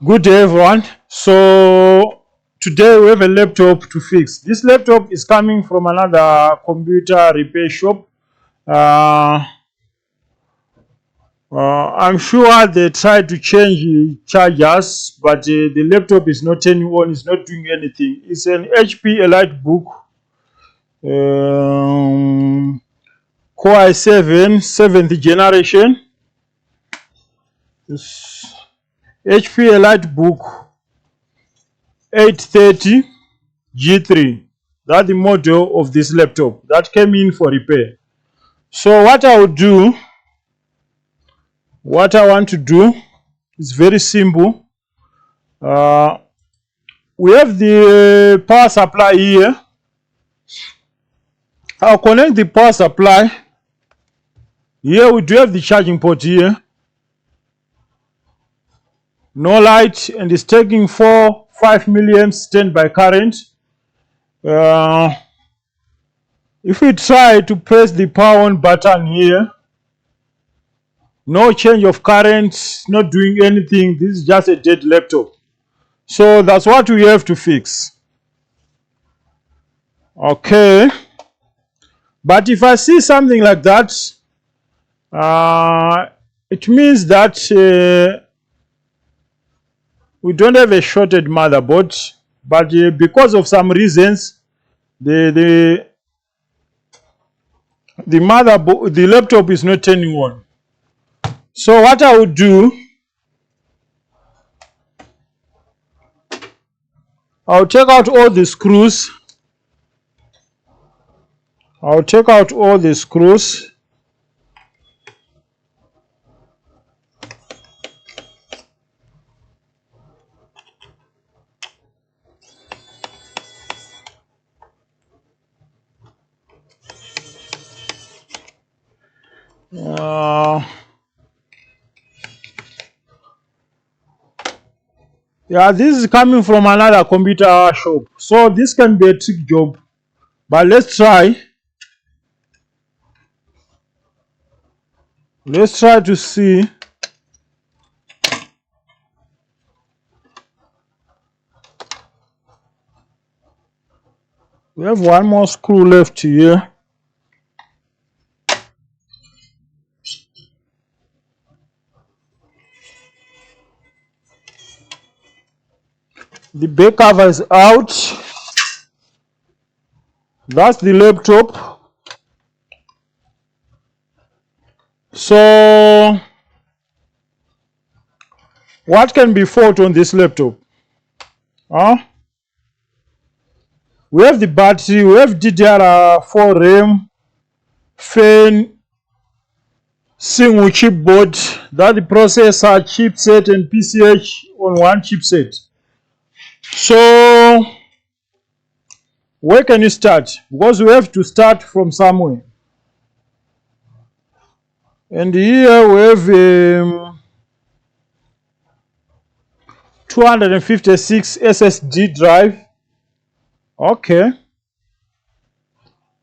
Good day everyone. So today we have a laptop to fix. This laptop is coming from another computer repair shop. I'm sure they tried to change chargers, but the laptop is not turning on, it's not doing anything. It's an HP EliteBook Core i7 7th generation. This HP EliteBook 830 G3. That's the model of this laptop that came in for repair. So what I want to do is very simple. We have the power supply here. I'll connect the power supply. Here we do have the charging port here. No light, and it's taking 5 milliamps standby current. If we try to press the power on button here, no change of current, not doing anything. This is just a dead laptop. So that's what we have to fix. Okay. But if I see something like that, it means that we don't have a shorted motherboard, but because of some reasons, the motherboard, the laptop is not turning on. So what I would do, I'll take out all the screws. Yeah, this is coming from another computer shop, so this can be a trick job, but let's try to see. We have one more screw left here. The back cover is out. That's the laptop. So what can be fault on this laptop? We have the battery, we have DDR4 RAM, fan, single chipboard, that the processor, chipset, and PCH on one chipset. So where can you start? Because we have to start from somewhere. And here we have 256 SSD drive. Okay.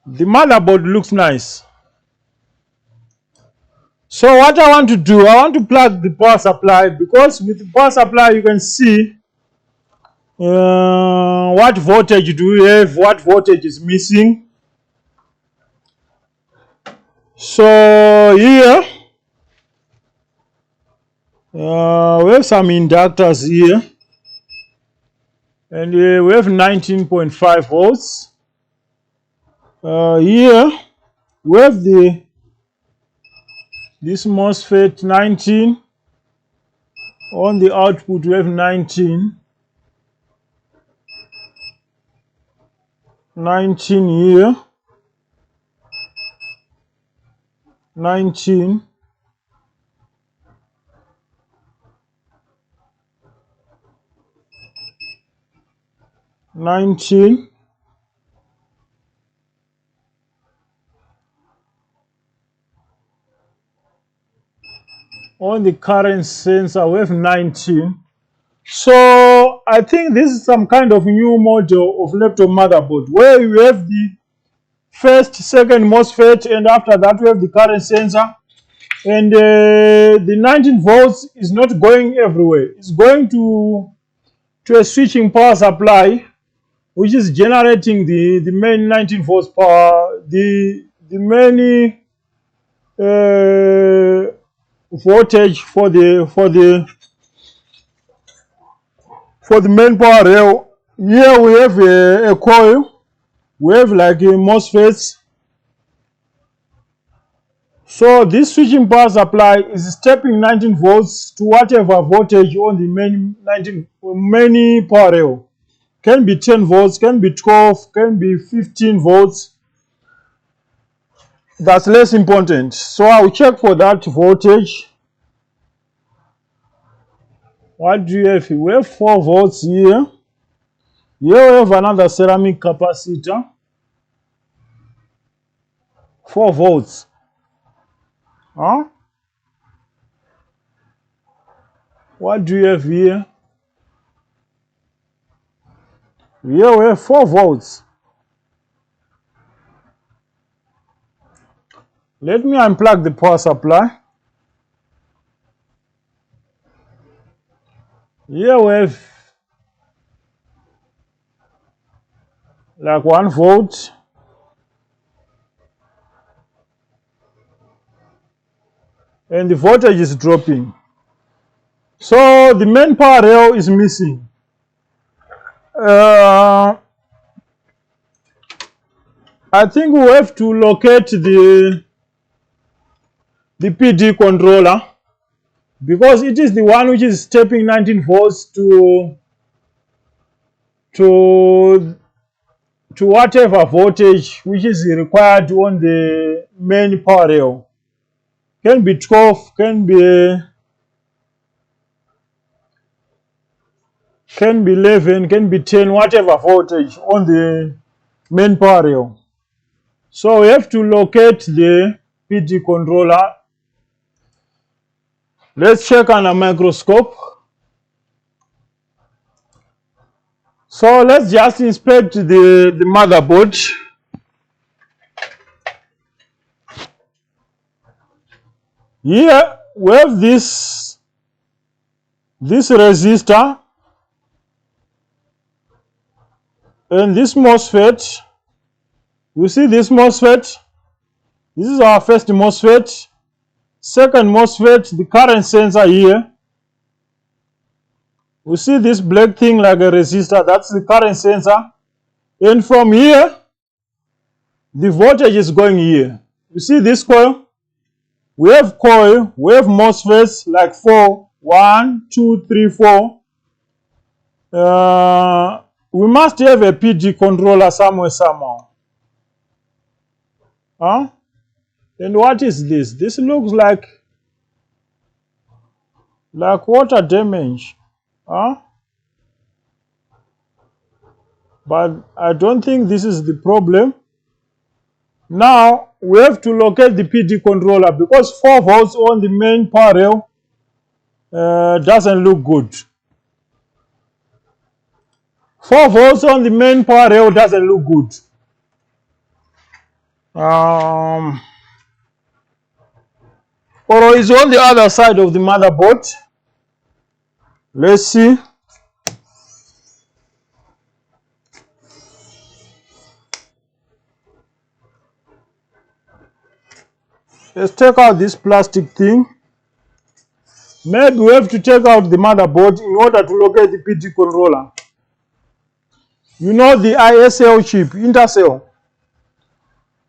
The motherboard looks nice. So what I want to do, I want to plug the power supply, because with the power supply you can see what voltage do we have, what voltage is missing. So here we have some inductors here, and we have 19.5 volts. Here we have this MOSFET 19. On the output we have 19 here, 19, on the current sensor we have 19. So I think this is some kind of new model of laptop motherboard, where you have the first, second MOSFET, and after that we have the current sensor. and the 19 volts is not going everywhere. It's going to a switching power supply, which is generating the main 19 volts power, the main voltage for the main power rail. Here we have a coil. We have like a MOSFETs. So this switching power supply is stepping 19 volts to whatever voltage on the main power rail. Can be 10 volts, can be 12, can be 15 volts. That's less important. So I'll check for that voltage. What do you have? We have 4 volts here. Here we have another ceramic capacitor. 4 volts. Huh? What do you have here? Here we have 4 volts. Let me unplug the power supply. Here we have like 1 volt. And the voltage is dropping. So the main power rail is missing. I think we have to locate the PD controller, because it is the one which is stepping 19 volts to whatever voltage which is required on the main power rail. Can be 12, can be 11, can be 10, whatever voltage on the main power rail. So we have to locate the PD controller. Let's check on a microscope. So let's just inspect the motherboard. Here we have this resistor and this MOSFET. You see this MOSFET? This is our first MOSFET. Second MOSFET, the current sensor here. You see this black thing like a resistor, that's the current sensor. And from here, the voltage is going here. You see this coil? We have coil, we have MOSFETs like 4, 1, 2, 3, 4. We must have a PD controller somewhere, somehow. Huh? And what is this? This looks like water damage. Huh? But I don't think this is the problem. Now we have to locate the PD controller, because 4 volts on the main power rail doesn't look good. 4 volts on the main power rail doesn't look good. Or is on the other side of the motherboard. Let's see. Let's take out this plastic thing. Maybe we have to take out the motherboard in order to locate the PD controller. You know the ISL chip, intercell.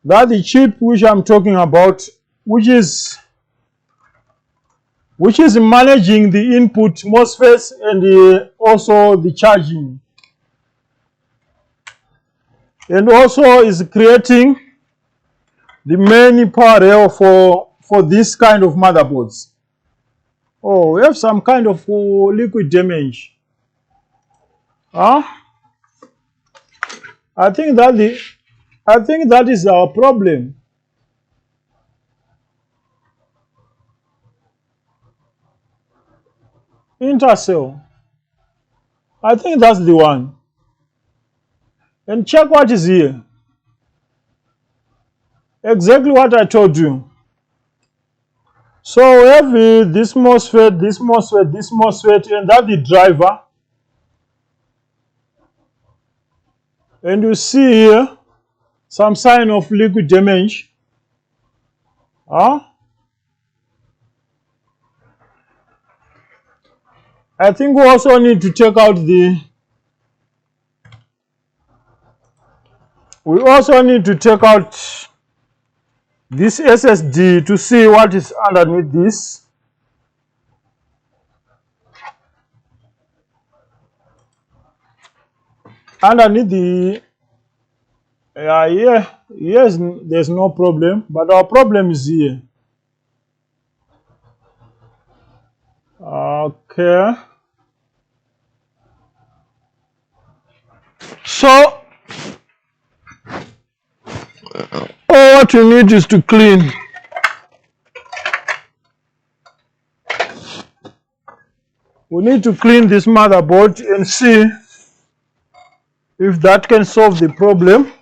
That's the chip which I'm talking about, which is managing the input MOSFETs and also the charging. And also is creating the main power rail for this kind of motherboards. Oh, we have some kind of liquid damage. Huh? I think that is our problem. Intercell. I think that's the one. And check what is here. Exactly what I told you. So we have this MOSFET, this MOSFET, this MOSFET, and that's the driver. And you see here some sign of liquid damage. I think we also need to take out this SSD to see what is underneath this. Underneath the yes, there's no problem, but our problem is here. Okay. So all what you need is to clean. We need to clean this motherboard and see if that can solve the problem.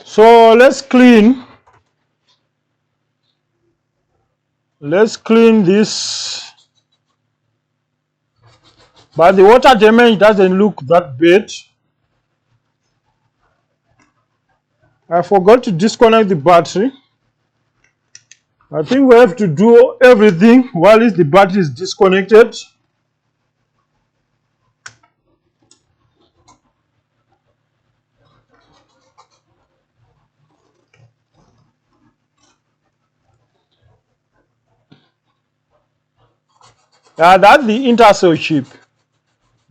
So let's clean this, but the water damage doesn't look that bad. I forgot to disconnect the battery. I think we have to do everything while the battery is disconnected. That's the intercell chip.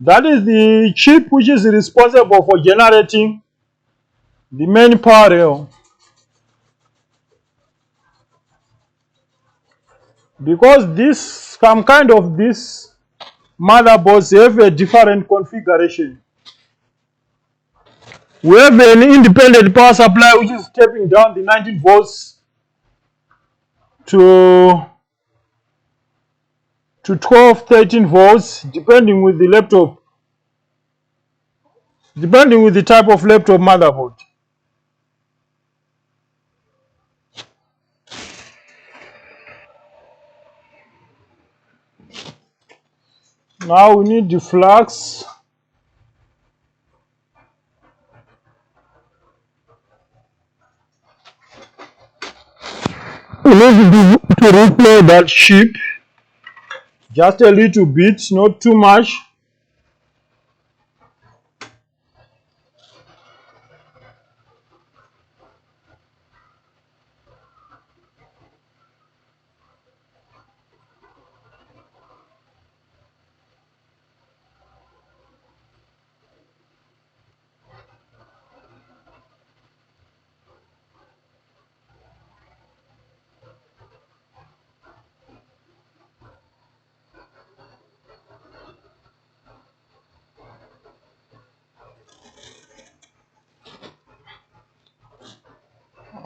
That is the chip which is responsible for generating the main power rail. Because some kind of this motherboards have a different configuration. We have an independent power supply which is stepping down the 19 volts to 12, 13 volts, depending with the laptop, depending with the type of laptop motherboard. Now we need the flux. We need to replay that chip just a little bit, not too much.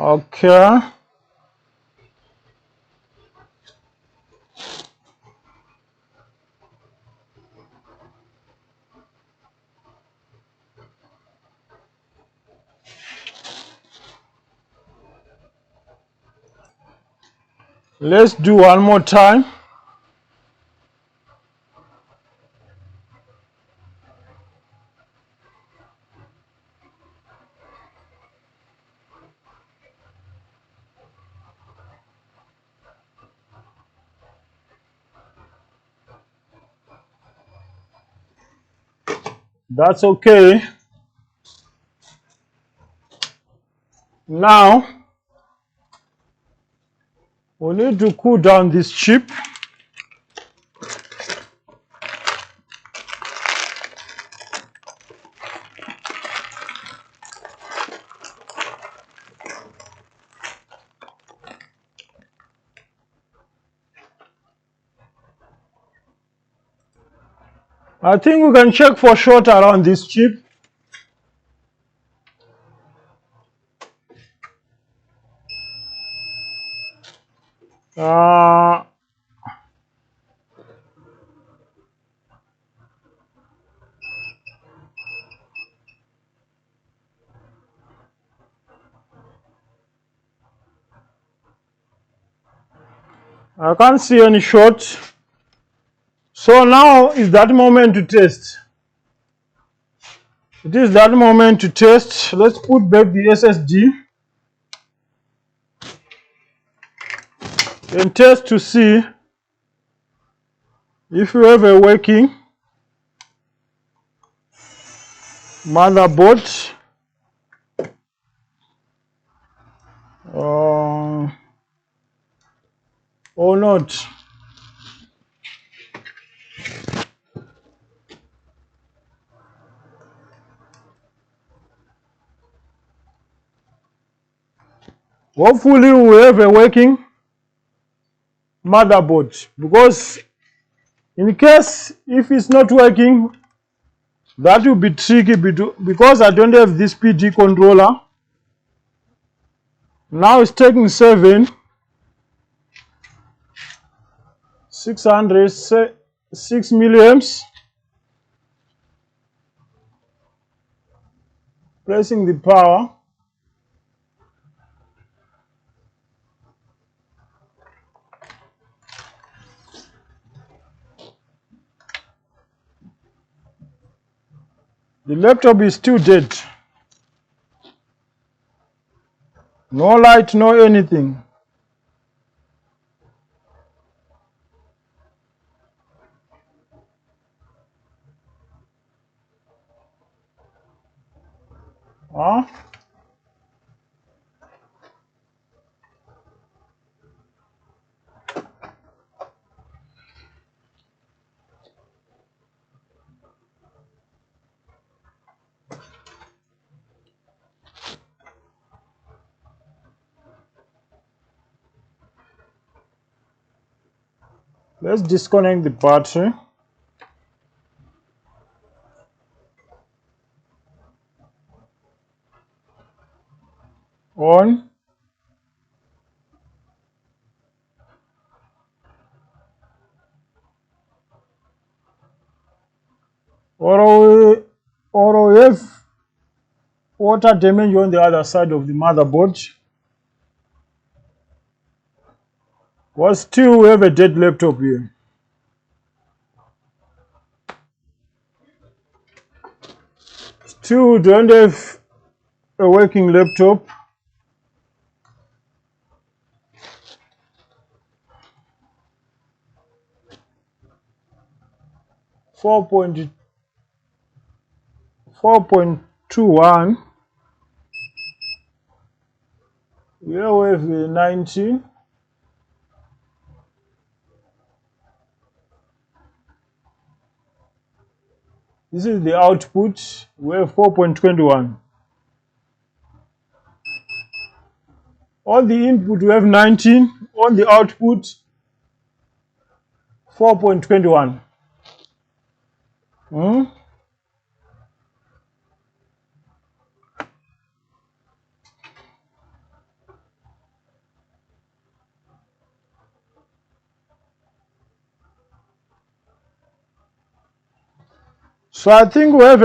Okay. Let's do one more time. That's okay. Now we need to cool down this chip. I think we can check for short around this chip. I can't see any short. So now is that moment to test. It is that moment to test. Let's put back the SSD and test to see if you have a working motherboard or not. Hopefully we have a working motherboard, because in case if it's not working, that will be tricky because I don't have this PD controller. Now it's taking 600 6 milliamps. Pressing the power. The laptop is still dead. No light, no anything. Huh? Let's disconnect the battery. On. Or we have water damage on the other side of the motherboard. But still we have a dead laptop here. Still don't have a working laptop. Four point 4.21. Here we have 19. This is the output. We have 4.21. On the input we have 19. On the output 4.21. So I think we have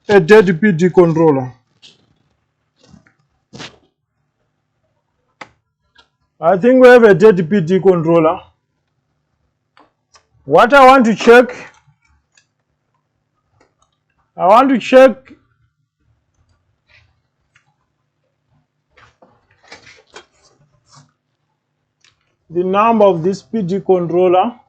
a dead PD controller. I think we have a dead PD controller. What I want to check the number of this PD controller.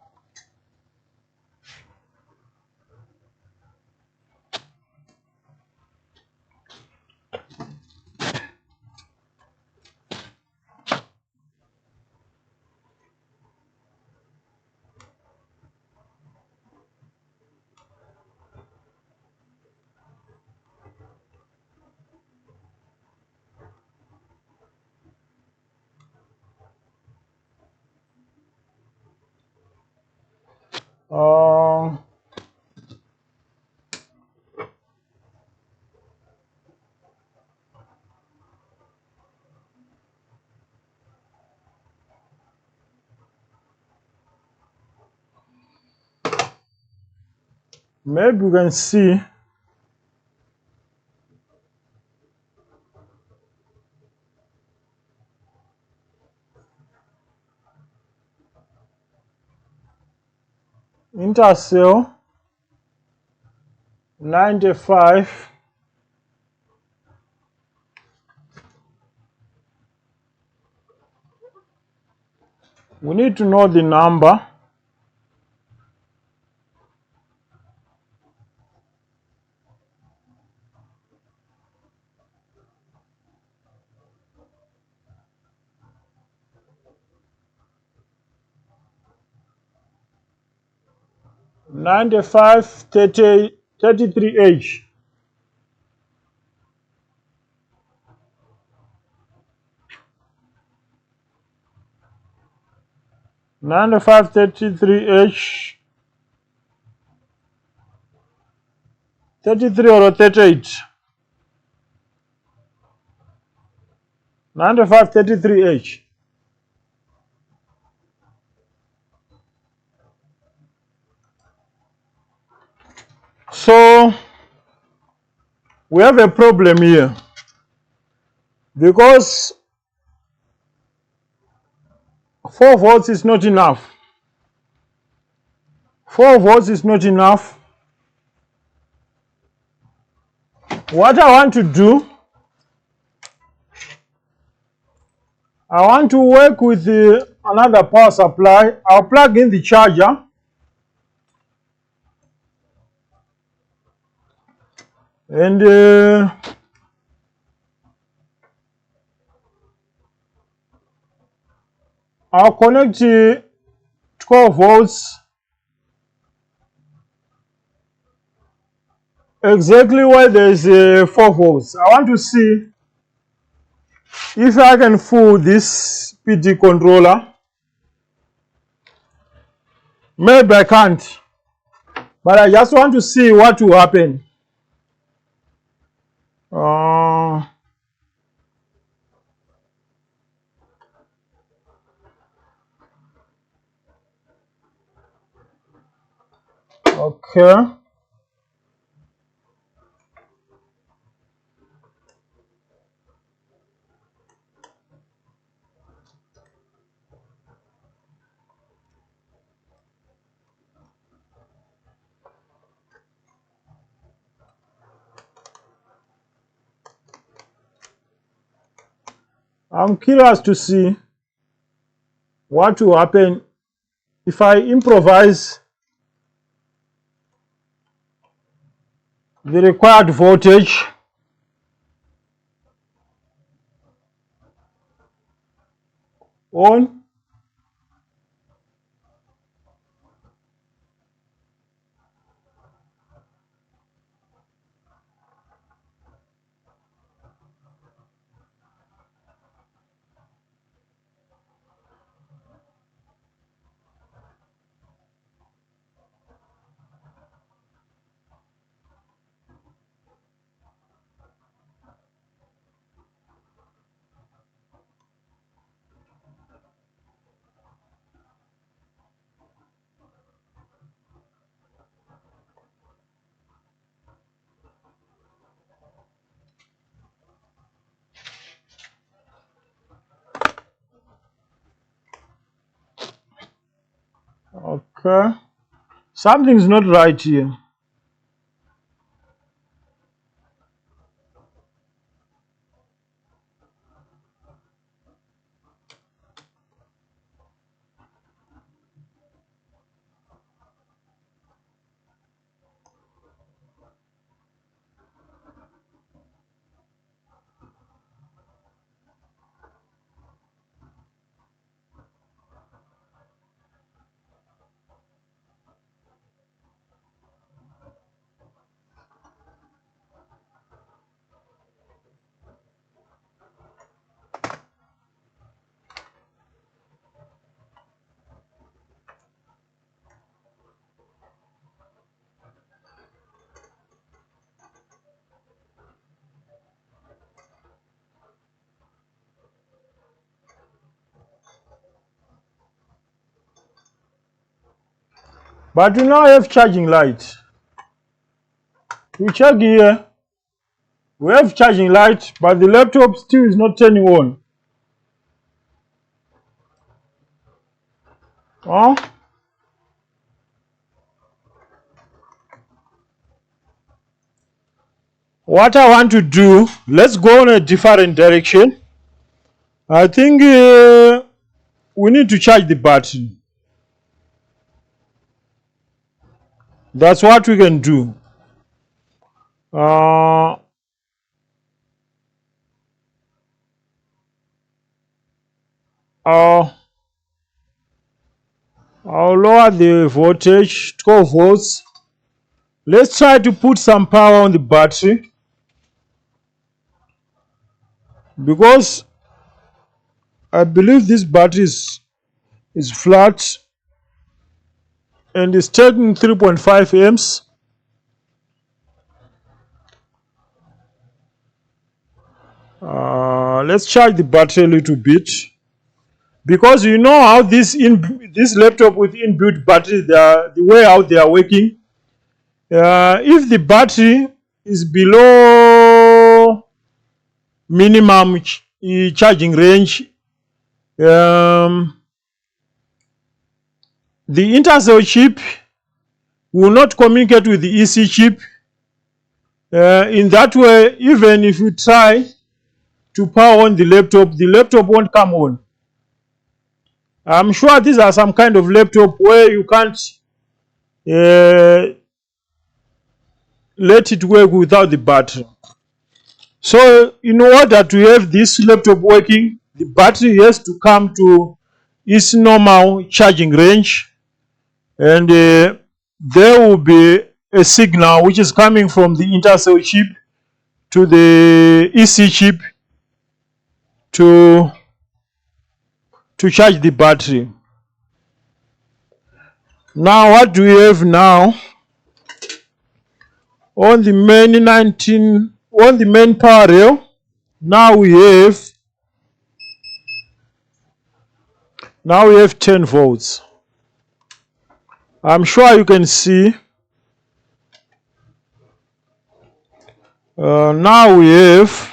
Maybe we can see intercell 95. We need to know the number. (95 30 33H). (95 33H). 33 or 38. 95 33H. So we have a problem here because 4 volts is not enough. 4 volts is not enough. What I want to do, I want to work with another power supply. I'll plug in the charger. And I'll connect 12 volts exactly where there is 4 volts. I want to see if I can fool this PD controller. Maybe I can't, but I just want to see what will happen. Okay. I'm curious to see what will happen if I improvise the required voltage on. Okay. Something's not right here. But we now have charging light. We check here. We have charging light, but the laptop still is not turning on. Oh. what I want to do, let's go in a different direction. I think we need to charge the battery. That's what we can do. I'll lower the voltage 12 volts. Let's try to put some power on the battery, because I believe this battery is flat and is taking 3.5 amps. Let's charge the battery a little bit, because you know how this laptop with inbuilt battery, the way how they are working. If the battery is below minimum charging range, the intercell chip will not communicate with the EC chip. In that way, even if you try to power on the laptop won't come on. I'm sure these are some kind of laptop where you can't let it work without the battery. So in order to have this laptop working, the battery has to come to its normal charging range, and there will be a signal which is coming from the intercell chip to the EC chip to charge the battery. Now what do we have now? On the main power rail, now we have 10 volts. I'm sure you can see. Now we have,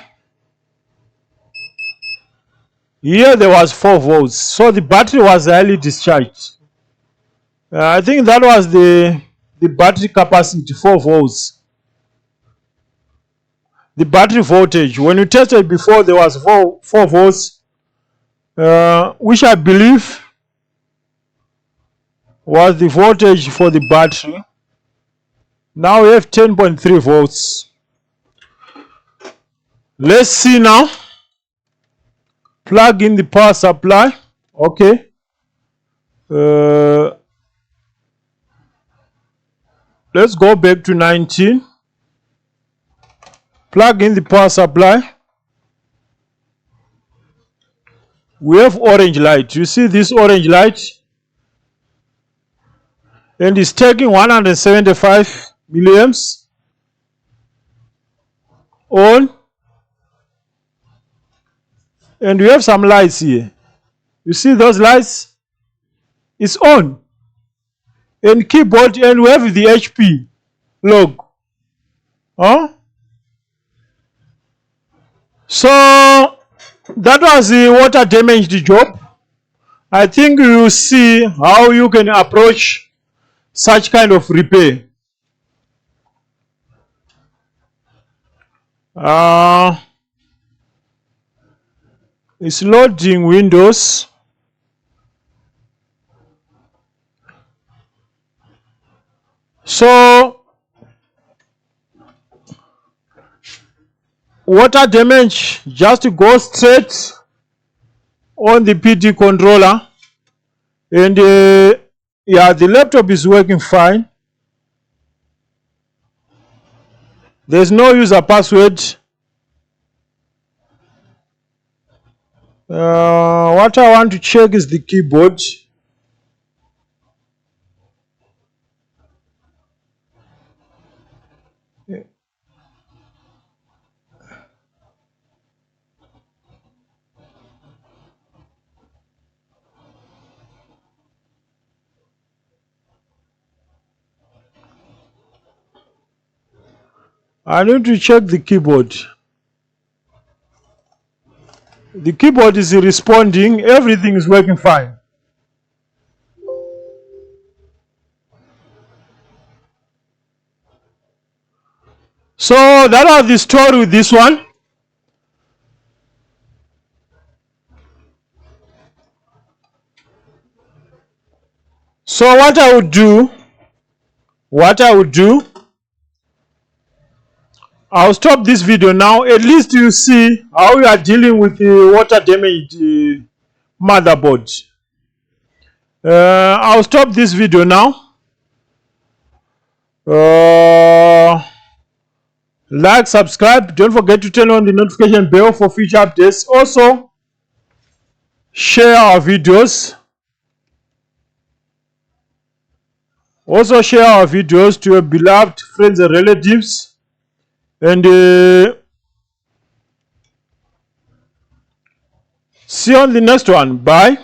here there was 4 volts, so the battery was highly discharged. I think that was the battery capacity, 4 volts. The battery voltage, when you tested before, there was 4 volts, which I believe was the voltage for the battery. Now we have 10.3 volts. Let's see now. Plug in the power supply. Okay. Let's go back to 19. Plug in the power supply. We have orange light. You see this orange light? And it's taking 175 milliamps on. And we have some lights here. You see those lights? It's on. And keyboard, and we have the HP log. So that was the water damaged job. I think you see how you can approach such kind of repair. It's loading Windows. So water damage just goes straight on the PD controller, and yeah, the laptop is working fine. There's no user password. What I want to check is the keyboard. I need to check the keyboard. The keyboard is responding. Everything is working fine. So that was the story with this one. So what I would do, I'll stop this video now. At least you see how we are dealing with the water damaged motherboard. I'll stop this video now. Like, subscribe. Don't forget to turn on the notification bell for future updates. Also, share our videos. To your beloved friends and relatives. And see you on the next one. Bye.